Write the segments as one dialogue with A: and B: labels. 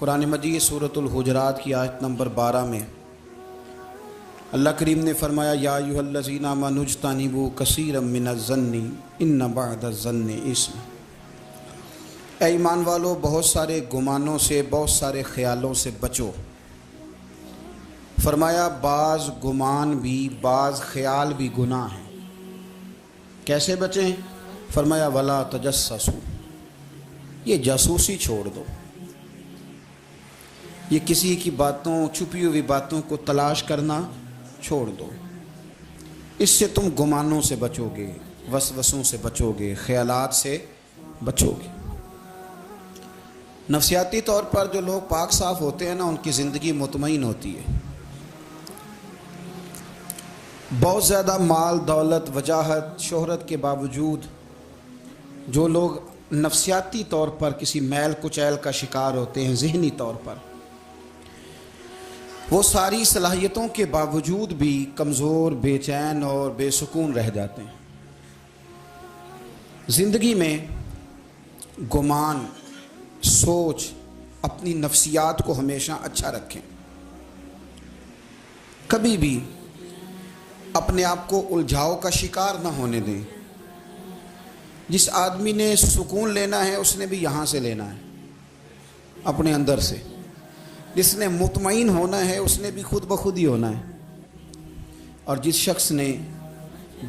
A: قرآن مجید سورۃ الحجرات کی آیت نمبر 12 میں اللہ کریم نے فرمایا یا ایھا الذین آمنوا اجتنبوا کثیرا من الظن ان بعض الظن اثم۔ اے ایمان والو، بہت سارے گمانوں سے، بہت سارے خیالوں سے بچو۔ فرمایا بعض گمان بھی، بعض خیال بھی گناہ ہیں۔ کیسے بچیں؟ فرمایا ولا تجسسوا، یہ جاسوسی چھوڑ دو، یہ کسی کی باتوں، چھپی ہوئی باتوں کو تلاش کرنا چھوڑ دو۔ اس سے تم گمانوں سے بچو گے، وسوسوں سے بچو گے، خیالات سے بچو گے۔ نفسیاتی طور پر جو لوگ پاک صاف ہوتے ہیں نا، ان کی زندگی مطمئن ہوتی ہے۔ بہت زیادہ مال، دولت، وجاہت، شہرت کے باوجود جو لوگ نفسیاتی طور پر کسی میل کچیل کا شکار ہوتے ہیں، ذہنی طور پر، وہ ساری صلاحیتوں کے باوجود بھی کمزور، بے چین اور بے سکون رہ جاتے ہیں۔ زندگی میں گمان، سوچ، اپنی نفسیات کو ہمیشہ اچھا رکھیں۔ کبھی بھی اپنے آپ کو الجھاؤ کا شکار نہ ہونے دیں۔ جس آدمی نے سکون لینا ہے اس نے بھی یہاں سے لینا ہے، اپنے اندر سے۔ جس نے مطمئن ہونا ہے اس نے بھی خود بخود ہی ہونا ہے، اور جس شخص نے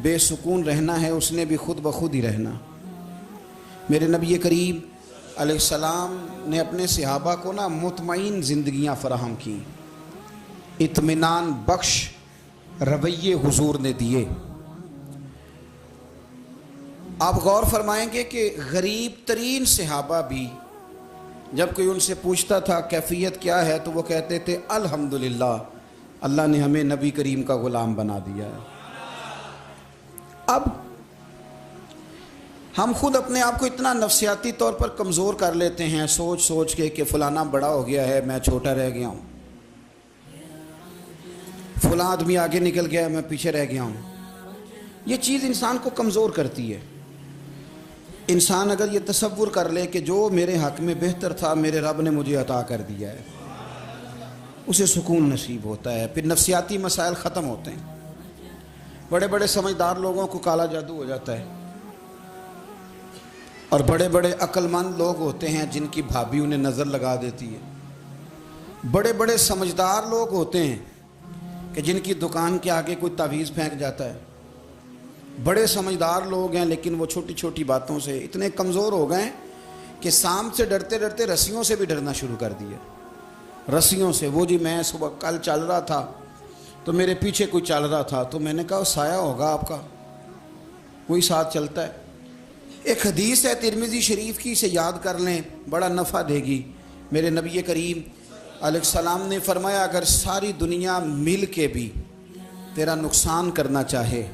A: بے سکون رہنا ہے اس نے بھی خود بخود ہی رہنا۔ میرے نبی کریم علیہ السلام نے اپنے صحابہ کو مطمئن زندگیاں فراہم کی، اطمینان بخش رویے حضور نے دیے۔ آپ غور فرمائیں گے کہ غریب ترین صحابہ بھی جب کوئی ان سے پوچھتا تھا کیفیت کیا ہے تو وہ کہتے تھے الحمدللہ، اللہ نے ہمیں نبی کریم کا غلام بنا دیا ہے۔ اب ہم خود اپنے آپ کو اتنا نفسیاتی طور پر کمزور کر لیتے ہیں، سوچ سوچ کے کہ فلانا بڑا ہو گیا ہے، میں چھوٹا رہ گیا ہوں، فلاں آدمی آگے نکل گیا ہے، میں پیچھے رہ گیا ہوں۔ یہ چیز انسان کو کمزور کرتی ہے۔ انسان اگر یہ تصور کر لے کہ جو میرے حق میں بہتر تھا میرے رب نے مجھے عطا کر دیا ہے، اسے سکون نصیب ہوتا ہے، پھر نفسیاتی مسائل ختم ہوتے ہیں۔ بڑے بڑے سمجھدار لوگوں کو کالا جادو ہو جاتا ہے، اور بڑے بڑے عقل مند لوگ ہوتے ہیں جن کی بھابھی انہیں نظر لگا دیتی ہے۔ بڑے بڑے سمجھدار لوگ ہوتے ہیں کہ جن کی دکان کے آگے کوئی تعویذ پھینک جاتا ہے۔ بڑے سمجھدار لوگ ہیں لیکن وہ چھوٹی چھوٹی باتوں سے اتنے کمزور ہو گئے کہ سانپ سے ڈرتے ڈرتے رسیوں سے بھی ڈرنا شروع کر دیا۔ رسیوں سے، وہ جی میں صبح کل چل رہا تھا تو میرے پیچھے کوئی چل رہا تھا تو میں نے کہا سایہ ہوگا آپ کا، کوئی ساتھ چلتا ہے۔ ایک حدیث ہے ترمذی شریف کی، اسے یاد کر لیں، بڑا نفع دے گی۔ میرے نبی کریم علیہ السلام نے فرمایا اگر ساری دنیا مل کے بھی تیرا نقصان کرنا چاہے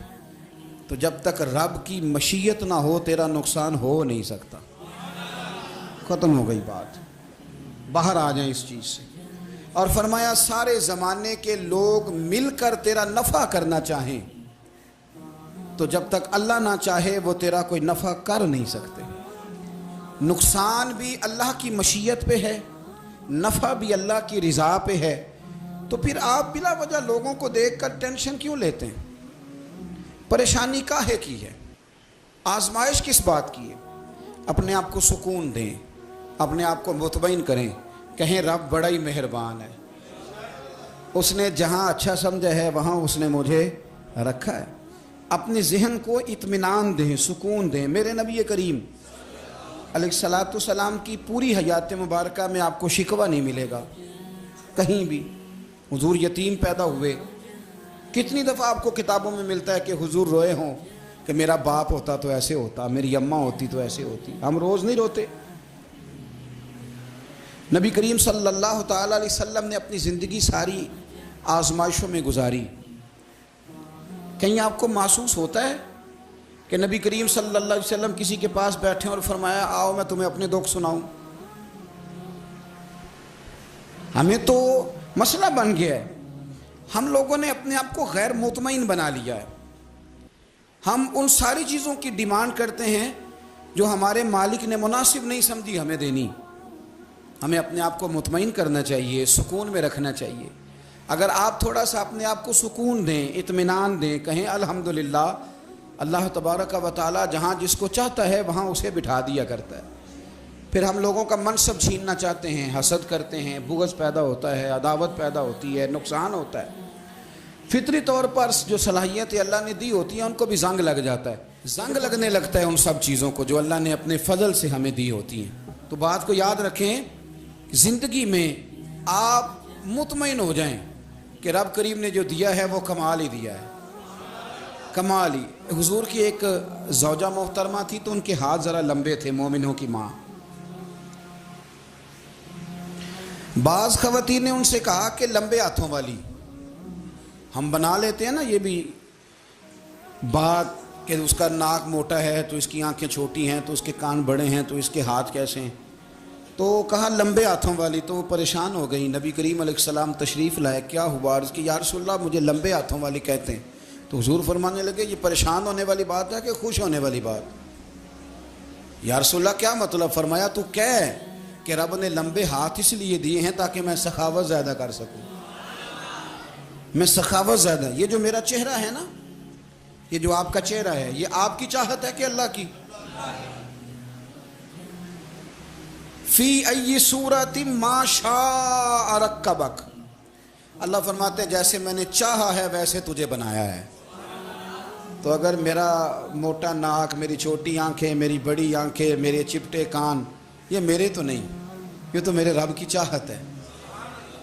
A: تو جب تک رب کی مشیت نہ ہو تیرا نقصان ہو نہیں سکتا۔ ختم ہو گئی بات، باہر آ جائیں اس چیز سے۔ اور فرمایا سارے زمانے کے لوگ مل کر تیرا نفع کرنا چاہیں تو جب تک اللہ نہ چاہے وہ تیرا کوئی نفع کر نہیں سکتے۔ نقصان بھی اللہ کی مشیت پہ ہے، نفع بھی اللہ کی رضا پہ ہے، تو پھر آپ بلا وجہ لوگوں کو دیکھ کر ٹینشن کیوں لیتے ہیں؟ پریشانی کاہے کی ہے؟ آزمائش کس بات کی ہے؟ اپنے آپ کو سکون دیں، اپنے آپ کو مطمئن کریں، کہیں رب بڑا ہی مہربان ہے، اس نے جہاں اچھا سمجھا ہے وہاں اس نے مجھے رکھا ہے۔ اپنے ذہن کو اطمینان دیں، سکون دیں۔ میرے نبی کریم علیہ السلام کی پوری حیات مبارکہ میں آپ کو شکوہ نہیں ملے گا کہیں بھی۔ حضور یتیم پیدا ہوئے، کتنی دفعہ آپ کو کتابوں میں ملتا ہے کہ حضور روئے ہوں کہ میرا باپ ہوتا تو ایسے ہوتا، میری اماں ہوتی تو ایسے ہوتی۔ ہم روز نہیں روتے۔ نبی کریم صلی اللہ تعالیٰ علیہ وسلم نے اپنی زندگی ساری آزمائشوں میں گزاری۔ کہیں آپ کو محسوس ہوتا ہے کہ نبی کریم صلی اللہ علیہ وسلم کسی کے پاس بیٹھے اور فرمایا آؤ میں تمہیں اپنے دکھ سناؤں؟ ہمیں تو مسئلہ بن گیا ہے، ہم لوگوں نے اپنے آپ کو غیر مطمئن بنا لیا ہے۔ ہم ان ساری چیزوں کی ڈیمانڈ کرتے ہیں جو ہمارے مالک نے مناسب نہیں سمجھی ہمیں دینی۔ ہمیں اپنے آپ کو مطمئن کرنا چاہیے، سکون میں رکھنا چاہیے۔ اگر آپ تھوڑا سا اپنے آپ کو سکون دیں، اطمینان دیں، کہیں الحمدللہ، اللہ تبارک و تعالی جہاں جس کو چاہتا ہے وہاں اسے بٹھا دیا کرتا ہے۔ پھر ہم لوگوں کا منصب چھیننا چاہتے ہیں، حسد کرتے ہیں، بغض پیدا ہوتا ہے، عداوت پیدا ہوتی ہے، نقصان ہوتا ہے۔ فطری طور پر جو صلاحیتیں اللہ نے دی ہوتی ہیں ان کو بھی زنگ لگ جاتا ہے، زنگ لگنے لگتا ہے ان سب چیزوں کو جو اللہ نے اپنے فضل سے ہمیں دی ہوتی ہیں۔ تو بات کو یاد رکھیں، زندگی میں آپ مطمئن ہو جائیں کہ رب کریم نے جو دیا ہے وہ کمال ہی دیا ہے، کمال ہی۔ حضور کی ایک زوجہ محترمہ تھی تو ان کے ہاتھ ذرا لمبے تھے، مومنوں کی ماں۔ بعض خواتین نے ان سے کہا کہ لمبے ہاتھوں والی، ہم بنا لیتے ہیں نا یہ بھی بات کہ اس کا ناک موٹا ہے تو اس کی آنکھیں چھوٹی ہیں تو اس کے کان بڑے ہیں تو اس کے ہاتھ کیسے ہیں، تو کہا لمبے ہاتھوں والی۔ تو وہ پریشان ہو گئی، نبی کریم علیہ السلام تشریف لائے، کیا ہوا؟ عرض کی یا رسول اللہ مجھے لمبے ہاتھوں والی کہتے ہیں۔ تو حضور فرمانے لگے یہ پریشان ہونے والی بات ہے کہ خوش ہونے والی بات؟ یا رسول اللہ کیا مطلب؟ فرمایا تو کہہ کہ رب نے لمبے ہاتھ اس لیے دیے ہیں تاکہ میں سخاوت زیادہ کر سکوں، میں سخاوت زیادہ، یہ جو میرا چہرہ ہے نا، یہ جو آپ کا چہرہ ہے، یہ آپ کی چاہت ہے کہ اللہ کی؟ فی ای صورت ما شاء رکبک، اللہ فرماتے ہیں جیسے میں نے چاہا ہے ویسے تجھے بنایا ہے۔ تو اگر میرا موٹا ناک، میری چھوٹی آنکھیں، میری بڑی آنکھیں، میرے چپٹے کان، یہ میرے تو نہیں، یہ تو میرے رب کی چاہت ہے۔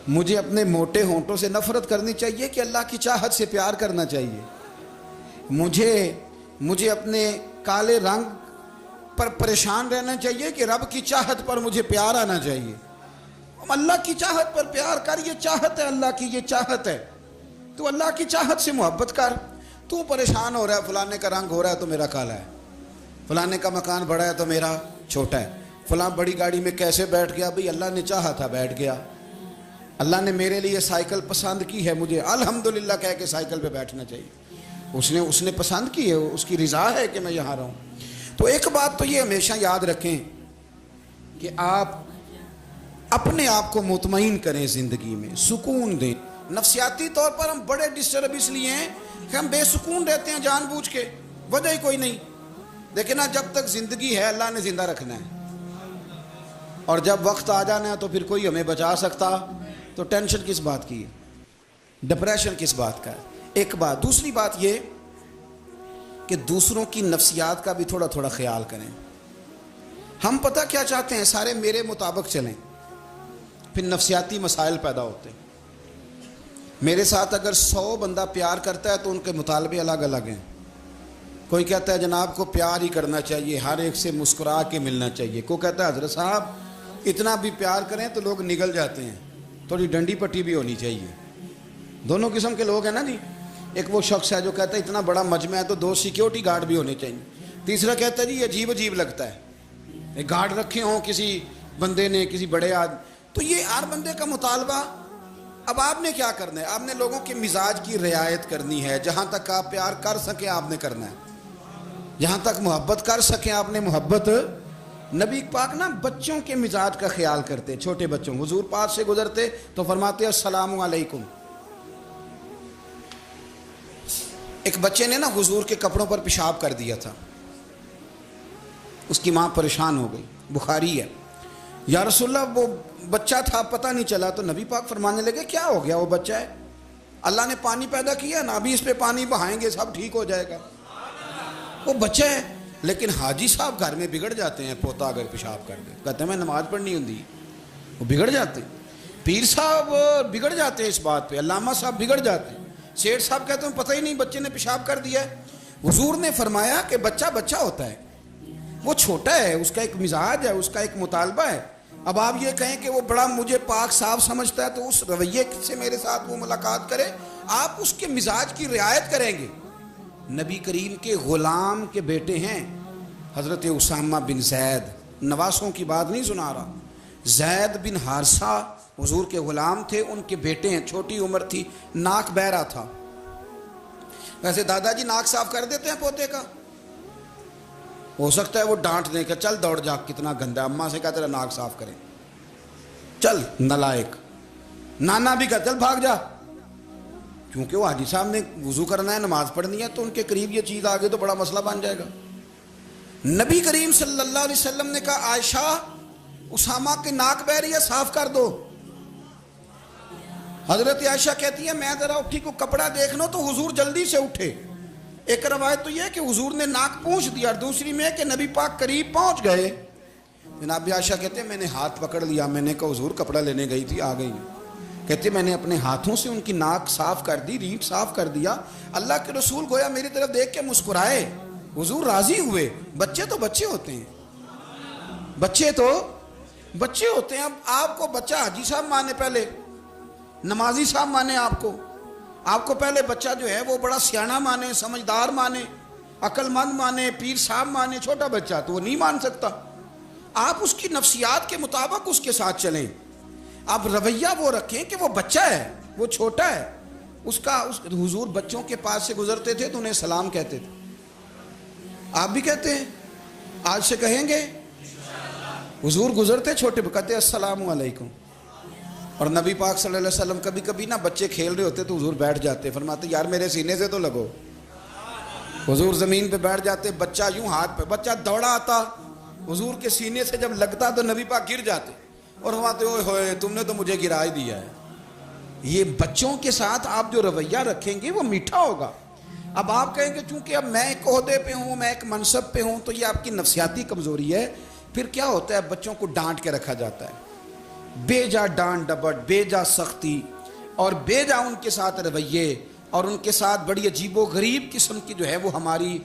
A: مجھے اپنے موٹے ہونٹوں سے نفرت کرنی چاہیے کہ اللہ کی چاہت سے پیار کرنا چاہیے؟ مجھے اپنے کالے رنگ پر پریشان رہنا چاہیے کہ رب کی چاہت پر مجھے پیار آنا چاہیے؟ اللہ کی چاہت پر پیار کر، یہ چاہت ہے اللہ کی، یہ چاہت ہے، تو اللہ کی چاہت سے محبت کر۔ تو پریشان ہو رہا ہے فلانے کا رنگ ہو رہا ہے تو میرا کالا ہے، فلانے کا مکان بڑا ہے تو میرا چھوٹا ہے، فلاں بڑی گاڑی میں کیسے بیٹھ گیا؟ بھئی اللہ نے چاہا تھا بیٹھ گیا، اللہ نے میرے لیے سائیکل پسند کی ہے، مجھے الحمدللہ کہہ کے سائیکل پہ بیٹھنا چاہیے، اس نے پسند کی ہے، اس کی رضا ہے کہ میں یہاں رہوں۔ تو ایک بات تو یہ ہمیشہ یاد رکھیں کہ آپ اپنے آپ کو مطمئن کریں، زندگی میں سکون دیں۔ نفسیاتی طور پر ہم بڑے ڈسٹرب اس لیے ہیں کہ ہم بے سکون رہتے ہیں جان بوجھ کے، وجہ ہی کوئی نہیں۔ لیکن جب تک زندگی ہے اللہ نے زندہ رکھنا ہے، اور جب وقت آ جانا ہے تو پھر کوئی ہمیں بچا سکتا، تو ٹینشن کس بات کی ہے، ڈپریشن کس بات کا ہے؟ ایک بات۔ دوسری بات یہ کہ دوسروں کی نفسیات کا بھی تھوڑا تھوڑا خیال کریں۔ ہم پتہ کیا چاہتے ہیں؟ سارے میرے مطابق چلیں، پھر نفسیاتی مسائل پیدا ہوتے ہیں۔ میرے ساتھ اگر 100 بندہ پیار کرتا ہے تو ان کے مطالبے الگ الگ ہیں۔ کوئی کہتا ہے جناب کو پیار ہی کرنا چاہیے، ہر ایک سے مسکرا کے ملنا چاہیے، کوئی کہتا ہے حضرت صاحب اتنا بھی پیار کریں تو لوگ نگل جاتے ہیں، تھوڑی ڈنڈی پٹی بھی ہونی چاہیے۔ دونوں قسم کے لوگ ہیں نا جی۔ ایک وہ شخص ہے جو کہتا ہے اتنا بڑا مجمع ہے تو 2 سیکیورٹی گارڈ بھی ہونے چاہیے۔ تیسرا کہتا ہے جی عجیب عجیب لگتا ہے، گارڈ رکھے ہوں کسی بندے نے، کسی بڑے آدمی۔ تو یہ ہر بندے کا مطالبہ۔ اب آپ نے کیا کرنا ہے؟ آپ نے لوگوں کے مزاج کی رعایت کرنی ہے، جہاں تک آپ پیار کر سکیں آپ نے کرنا ہے، جہاں تک محبت کر سکیں آپ نے محبت۔ نبی پاک نا بچوں کے مزاج کا خیال کرتے، چھوٹے بچوں، حضور پاس سے گزرتے تو فرماتے السلام علیکم۔ ایک بچے نے نا حضور کے کپڑوں پر پیشاب کر دیا تھا، اس کی ماں پریشان ہو گئی، بخاری ہے۔ یا رسول اللہ وہ بچہ تھا پتہ نہیں چلا، تو نبی پاک فرمانے لگے کیا ہو گیا؟ وہ بچہ ہے، اللہ نے پانی پیدا کیا نا، ابھی اس پہ پانی بہائیں گے سب ٹھیک ہو جائے گا۔ وہ بچہ ہے، لیکن حاجی صاحب گھر میں بگڑ جاتے ہیں، پوتا اگر پیشاب کر دے کہتے ہیں میں نماز پڑھنی ہوں، وہ بگڑ جاتے ہیں۔ پیر صاحب بگڑ جاتے ہیں اس بات پہ، علامہ صاحب بگڑ جاتے ہیں، سیٹھ صاحب کہتے ہیں پتہ ہی نہیں بچے نے پیشاب کر دیا ہے۔ حضور نے فرمایا کہ بچہ بچہ ہوتا ہے، وہ چھوٹا ہے، اس کا ایک مزاج ہے، اس کا ایک مطالبہ ہے۔ اب آپ یہ کہیں کہ وہ بڑا مجھے پاک صاف سمجھتا ہے تو اس رویے سے میرے ساتھ وہ ملاقات کرے، آپ اس کے مزاج کی رعایت کریں گے۔ نبی کریم کے غلام کے بیٹے ہیں حضرت اسامہ بن زید، نواسوں کی بات نہیں سنا رہا، زید بن حارثہ حضور کے غلام تھے، ان کے بیٹے ہیں، چھوٹی عمر تھی، ناک بہ رہا تھا۔ ویسے دادا جی ناک صاف کر دیتے ہیں پوتے کا، ہو سکتا ہے وہ ڈانٹ دیں کہ چل دوڑ جا کتنا گندا، اماں سے کہا تیرا ناک صاف کریں۔ چل نالائق. نانا بھی کہا چل بھاگ جا. کیونکہ وہ حاجی صاحب نے وضو کرنا ہے, نماز پڑھنی ہے, تو ان کے قریب یہ چیز آگے تو بڑا مسئلہ بن جائے گا. نبی کریم صلی اللہ علیہ وسلم نے کہا عائشہ اسامہ کی ناک بہ رہی ہے, صاف کر دو. حضرت عائشہ کہتی ہے میں ذرا اٹھی کو کپڑا دیکھنا تو حضور جلدی سے اٹھے. ایک روایت تو یہ ہے کہ حضور نے ناک پونچھ دیا, اور دوسری میں کہ نبی پاک قریب پہنچ گئے. جناب عائشہ کہتے ہیں میں نے ہاتھ پکڑ لیا, میں نے کہا حضور کپڑا لینے گئی تھی, آ گئی. کہتے میں نے اپنے ہاتھوں سے ان کی ناک صاف کر دی, ریڑھ صاف کر دیا. اللہ کے رسول گویا میری طرف دیکھ کے مسکرائے, حضور راضی ہوئے. بچے تو بچے ہوتے ہیں, بچے تو بچے ہوتے ہیں. اب آپ کو بچہ حاجی صاحب مانے, پہلے نمازی صاحب مانے, آپ کو پہلے بچہ جو ہے وہ بڑا سیاںہ مانے, سمجھدار مانے, عقل مند مانے, پیر صاحب مانے. چھوٹا بچہ تو وہ نہیں مان سکتا. آپ اس کی نفسیات کے مطابق اس کے ساتھ چلیں. آپ رویہ وہ رکھیں کہ وہ بچہ ہے, وہ چھوٹا ہے. حضور بچوں کے پاس سے گزرتے تھے تو انہیں سلام کہتے تھے. آپ بھی کہتے ہیں, آج سے کہیں گے. حضور گزرتے چھوٹے کہتے السلام علیکم. اور نبی پاک صلی اللہ علیہ وسلم کبھی کبھی نا بچے کھیل رہے ہوتے تو حضور بیٹھ جاتے, فرماتے یار میرے سینے سے تو لگو. حضور زمین پہ بیٹھ جاتے, بچہ یوں ہاتھ پہ, بچہ دوڑا آتا, حضور کے سینے سے جب لگتا تو نبی پاک گر جاتے اور فرماتے اوئے ہوئے تم نے تو مجھے گرا ہی دیا ہے. یہ بچوں کے ساتھ آپ جو رویہ رکھیں گے وہ میٹھا ہوگا. اب آپ کہیں گے چونکہ اب میں ایک عہدے پہ ہوں, میں ایک منصب پہ ہوں, تو یہ آپ کی نفسیاتی کمزوری ہے. پھر کیا ہوتا ہے, بچوں کو ڈانٹ کے رکھا جاتا ہے, بے جا ڈانٹ ڈپٹ, بے جا سختی, اور بے جا ان کے ساتھ رویے, اور ان کے ساتھ بڑی عجیب و غریب قسم کی جو ہے وہ ہماری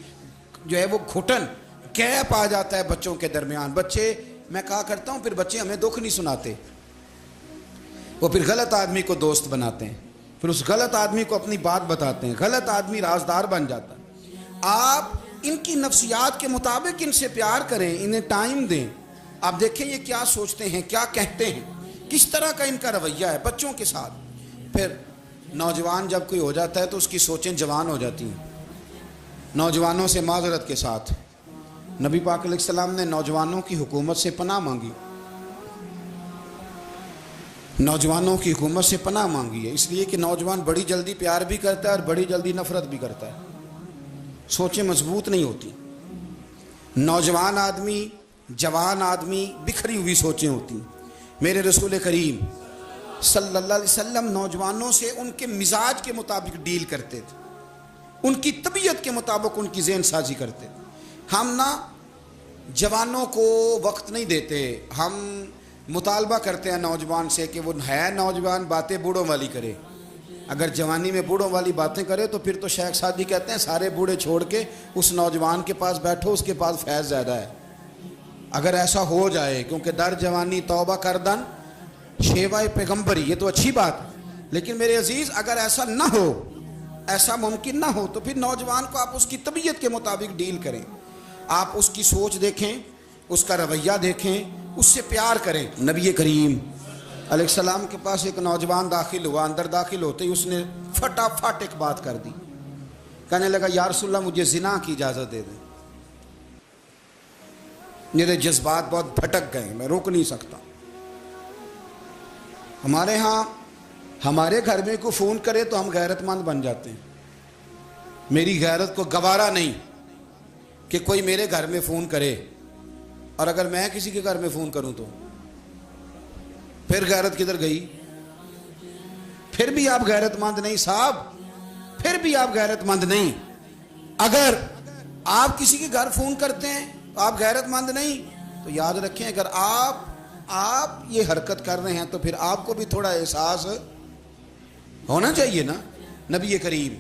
A: جو ہے وہ گھٹن گیپ آ جاتا ہے بچوں کے درمیان. بچے, میں کہا کرتا ہوں, پھر بچے ہمیں دکھ نہیں سناتے, وہ پھر غلط آدمی کو دوست بناتے ہیں, پھر اس غلط آدمی کو اپنی بات بتاتے ہیں, غلط آدمی رازدار بن جاتا ہے. آپ ان کی نفسیات کے مطابق ان سے پیار کریں, انہیں ٹائم دیں. آپ دیکھیں یہ کیا سوچتے ہیں, کیا کہتے ہیں, کس طرح کا ان کا رویہ ہے بچوں کے ساتھ. پھر نوجوان جب کوئی ہو جاتا ہے تو اس کی سوچیں جوان ہو جاتی ہیں. نوجوانوں سے معذرت کے ساتھ نبی پاک علیہ السلام نے نوجوانوں کی حکومت سے پناہ مانگی, نوجوانوں کی حکومت سے پناہ مانگی ہے, اس لیے کہ نوجوان بڑی جلدی پیار بھی کرتا ہے اور بڑی جلدی نفرت بھی کرتا ہے. سوچیں مضبوط نہیں ہوتی. نوجوان آدمی, جوان آدمی, بکھری ہوئی سوچیں ہوتی. میرے رسول کریم صلی اللہ علیہ وسلم نوجوانوں سے ان کے مزاج کے مطابق ڈیل کرتے تھے, ان کی طبیعت کے مطابق ان کی ذہن سازی کرتے تھے. ہم نا جوانوں کو وقت نہیں دیتے, ہم مطالبہ کرتے ہیں نوجوان سے کہ وہ ہے نوجوان, باتیں بوڑھوں والی کرے. اگر جوانی میں بوڑھوں والی باتیں کرے تو پھر تو شیخ سعدی کہتے ہیں سارے بوڑھے چھوڑ کے اس نوجوان کے پاس بیٹھو, اس کے پاس فیض زیادہ ہے. اگر ایسا ہو جائے, کیونکہ در جوانی توبہ کردن شیوائے پیغمبری, یہ تو اچھی بات ہے, لیکن میرے عزیز اگر ایسا نہ ہو, ایسا ممکن نہ ہو, تو پھر نوجوان کو آپ اس کی طبیعت کے مطابق ڈیل کریں. آپ اس کی سوچ دیکھیں, اس کا رویہ دیکھیں, اس سے پیار کریں. نبی کریم علیہ السلام کے پاس ایک نوجوان داخل ہوا, اندر داخل ہوتے ہی اس نے فٹافٹ ایک بات کر دی. کہنے لگا یا رسول اللہ مجھے زنا کی اجازت دے دیں, میرے جذبات بہت بھٹک گئے, میں روک نہیں سکتا. ہمارے ہاں ہمارے گھر میں کوئی فون کرے تو ہم غیرت مند بن جاتے ہیں. میری غیرت کو گوارا نہیں کہ کوئی میرے گھر میں فون کرے, اور اگر میں کسی کے گھر میں فون کروں تو پھر غیرت کدھر گئی؟ پھر بھی آپ غیرت مند نہیں صاحب, پھر بھی آپ غیرت مند نہیں. اگر آپ کسی کے گھر فون کرتے ہیں تو آپ غیرت مند نہیں, تو یاد رکھیں اگر آپ یہ حرکت کر رہے ہیں تو پھر آپ کو بھی تھوڑا احساس ہونا چاہیے نا. نبی کریم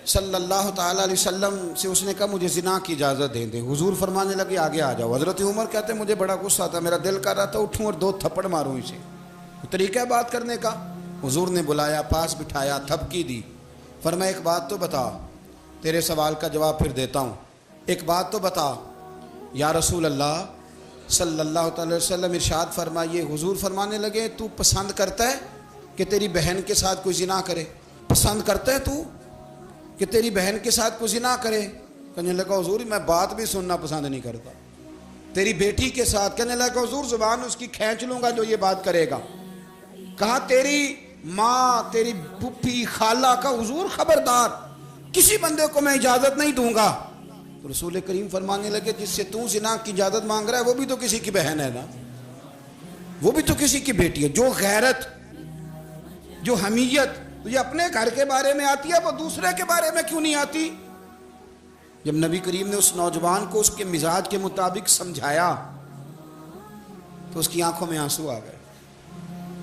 A: صلی اللہ تعالیٰ علیہ وسلم سے اس نے کہا مجھے زنا کی اجازت دے دیں. حضور فرمانے لگے آگے آ جاؤ. حضرت عمر کہتے ہیں مجھے بڑا غصہ تھا, میرا دل کر رہا تھا اٹھوں اور 2 تھپڑ ماروں اسے. طریقہ بات کرنے کا. حضور نے بلایا, پاس بٹھایا, تھپکی دی, فرمایا ایک بات تو بتا, تیرے سوال کا جواب پھر دیتا ہوں, ایک بات تو بتا. یا رسول اللہ صلی اللہ تعالی وسلم ارشاد فرمائیے. حضور فرمانے لگے تو پسند کرتا ہے کہ تیری بہن کے ساتھ کوئی زنا کرے؟ پسند کرتا ہے تو کہ تیری بہن کے ساتھ کوئی زنا کرے؟ کہنے لگا حضور میں بات بھی سننا پسند نہیں کرتا, تیری بیٹی کے ساتھ، کہنے لگا حضور زبان اس کی کھینچ لوں گا جو یہ بات کرے گا. کہا تیری ماں، تیری پھوپھی، خالہ کا، حضور خبردار کسی بندے کو میں اجازت نہیں دوں گا. تو رسول کریم فرمانے لگے جس سے تو زنا کی اجازت مانگ رہا ہے وہ بھی تو کسی کی بہن ہے نا، وہ بھی تو کسی کی بیٹی ہے. جو غیرت، جو حمیت تجھے اپنے گھر کے بارے میں آتی ہے وہ دوسرے کے بارے میں کیوں نہیں آتی؟ جب نبی کریم نے اس نوجوان کو اس کے مزاج کے مطابق سمجھایا تو اس کی آنکھوں میں آنسو آ گئے.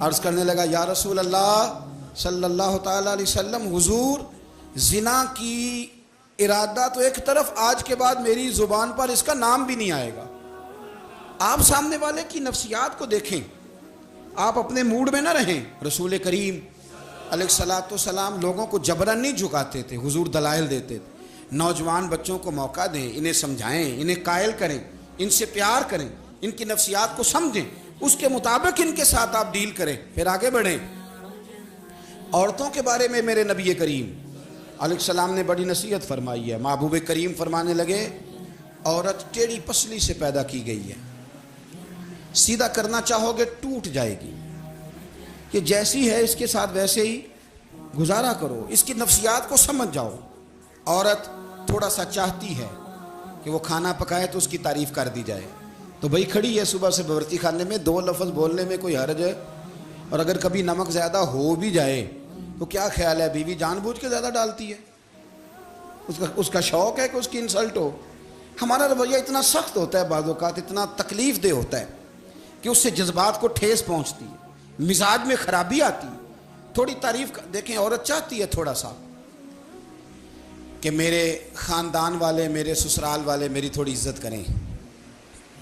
A: عرض کرنے لگا یا رسول اللہ صلی اللہ تعالی علیہ وسلم، حضور زنا کی ارادہ تو ایک طرف، آج کے بعد میری زبان پر اس کا نام بھی نہیں آئے گا. آپ سامنے والے کی نفسیات کو دیکھیں، آپ اپنے موڈ میں نہ رہیں. رسول کریم علیہ الصلوۃ والسلام لوگوں کو جبرن نہیں جھکاتے تھے، حضور دلائل دیتے تھے. نوجوان بچوں کو موقع دیں، انہیں سمجھائیں، انہیں قائل کریں، ان سے پیار کریں، ان کی نفسیات کو سمجھیں، اس کے مطابق ان کے ساتھ آپ ڈیل کریں، پھر آگے بڑھیں. عورتوں کے بارے میں میرے نبی کریم علیہ السلام نے بڑی نصیحت فرمائی ہے. محبوب کریم فرمانے لگے عورت ٹیڑھی پسلی سے پیدا کی گئی ہے، سیدھا کرنا چاہو گے ٹوٹ جائے گی. کہ جیسی ہے اس کے ساتھ ویسے ہی گزارا کرو، اس کی نفسیات کو سمجھ جاؤ. عورت تھوڑا سا چاہتی ہے کہ وہ کھانا پکائے تو اس کی تعریف کر دی جائے، تو بھئی کھڑی ہے صبح سے باورچی خانے میں، 2 لفظ بولنے میں کوئی حرج ہے؟ اور اگر کبھی نمک زیادہ ہو بھی جائے تو کیا خیال ہے بیوی جان بوجھ کے زیادہ ڈالتی ہے؟ اس کا شوق ہے کہ اس کی انسلٹ ہو. ہمارا رویہ اتنا سخت ہوتا ہے، بعض اوقات اتنا تکلیف دہ ہوتا ہے کہ اس سے جذبات کو ٹھیس پہنچتی ہے، مزاج میں خرابی آتی ہے. تھوڑی تعریف دیکھیں، عورت چاہتی ہے تھوڑا سا کہ میرے خاندان والے، میرے سسرال والے میری تھوڑی عزت کریں،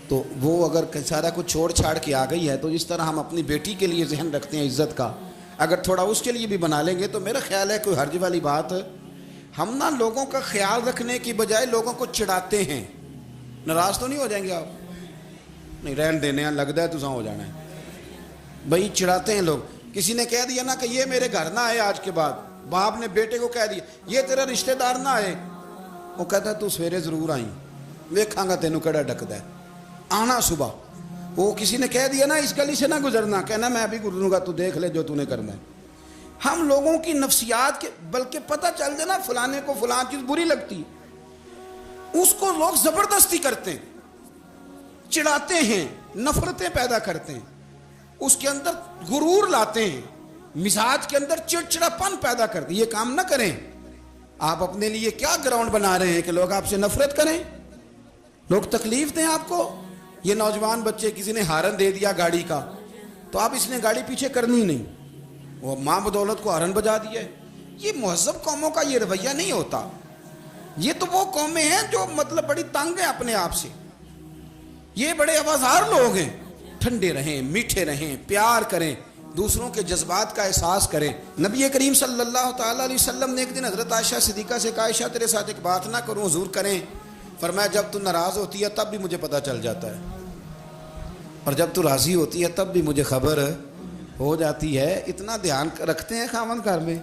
A: تو وہ اگر سارا کچھ چھوڑ چھاڑ کے آ گئی ہے تو جس طرح ہم اپنی بیٹی کے لیے ذہن رکھتے ہیں عزت کا، اگر تھوڑا اس کے لیے بھی بنا لیں گے تو میرا خیال ہے کوئی حرج والی بات. ہم نا لوگوں کا خیال رکھنے کی بجائے لوگوں کو چڑھاتے ہیں. ناراض تو نہیں ہو جائیں گے آپ؟ نہیں، رہن دینے ہیں، لگتا ہے تو ہو جانا ہے. بھائی چڑھاتے ہیں لوگ. کسی نے کہہ دیا نا کہ یہ میرے گھر نہ آئے آج کے بعد، باپ نے بیٹے کو کہہ دیا یہ تیرا رشتہ دار نہ آئے، وہ کہتا ہے تو سویرے ضرور آئی، ویکھاں گا تینوں کیڑا ڈکدا ہے، آنا صبح. وہ کسی نے کہہ دیا نا اس گلی سے نہ گزرنا، کہنا میں ابھی گزروں گا، تو دیکھ لے جو تو نے کرنا ہے. ہم لوگوں کی نفسیات کے، بلکہ پتہ چل جائے نا فلانے کو فلان چیز بری لگتی ہے، اس کو لوگ زبردستی کرتے ہیں، چڑھاتے ہیں، نفرتیں پیدا کرتے ہیں، اس کے اندر غرور لاتے ہیں، مزاج کے اندر چڑچڑاپن پیدا کرتے ہیں. یہ کام نہ کریں. آپ اپنے لیے کیا گراؤنڈ بنا رہے ہیں کہ لوگ آپ سے نفرت کریں، لوگ تکلیف دیں آپ کو؟ یہ نوجوان بچے کسی نے ہارن دے دیا گاڑی کا تو آپ اس نے گاڑی پیچھے کرنی نہیں، وہ ماں بدولت کو ہارن بجا دیا ہے. یہ مہذب قوموں کا یہ رویہ نہیں ہوتا. یہ تو وہ قومیں ہیں جو مطلب بڑی تنگ ہیں اپنے آپ سے، یہ بڑے آوازار لوگ ہیں. ٹھنڈے رہیں، میٹھے رہیں، پیار کریں، دوسروں کے جذبات کا احساس کریں. نبی کریم صلی اللہ تعالیٰ علیہ وسلم نے ایک دن حضرت عائشہ صدیقہ سے کہا عائشہ تیرے ساتھ ایک بات نہ کروں؟ حضور کریں. فرمایا جب تو ناراض ہوتی ہے تب بھی مجھے پتہ چل جاتا ہے، اور جب تو راضی ہوتی ہے تب بھی مجھے خبر ہو جاتی ہے. اتنا دھیان رکھتے ہیں خاوند گھر میں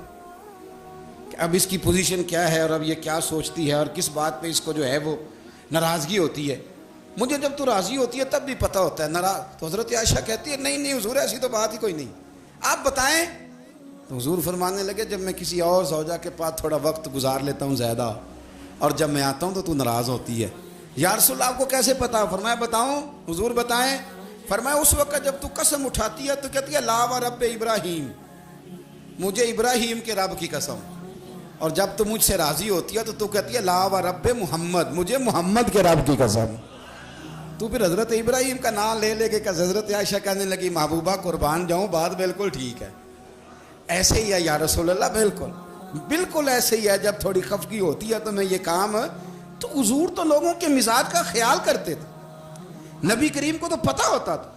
A: کہ اب اس کی پوزیشن کیا ہے اور اب یہ کیا سوچتی ہے اور کس بات پہ اس کو جو ہے وہ ناراضگی ہوتی ہے. مجھے جب تو راضی ہوتی ہے تب بھی پتہ ہوتا ہے ناراض. تو حضرت عائشہ کہتی ہے نہیں حضور ایسی تو بات ہی کوئی نہیں، آپ بتائیں. تو حضور فرمانے لگے جب میں کسی اور زوجہ کے پاس تھوڑا وقت گزار لیتا ہوں زیادہ، اور جب میں آتا ہوں تو ناراض ہوتی ہے. یا رسول اللہ آپ کو کیسے پتا؟ فرمایا بتاؤں؟ حضور بتائیں. فرمایا اس وقت جب تو قسم اٹھاتی ہے تو کہتی ہے لا و رب ابراہیم، مجھے ابراہیم کے رب کی قسم. اور جب تو مجھ سے راضی ہوتی ہے تو کہتی ہے لا و رب محمد، مجھے محمد کے رب کی قسم. تو پھر حضرت ابراہیم کا نام لے کے کہ حضرت عائشہ کہنے لگی محبوبہ قربان جاؤں، بات بالکل ٹھیک ہے، ایسے ہی ہے یا رسول اللہ. بالکل ایسے ہی ہے. جب تھوڑی خفگی ہوتی ہے تو میں یہ کام، تو حضور تو لوگوں کے مزاج کا خیال کرتے تھے. نبی کریم کو تو پتہ ہوتا تھا.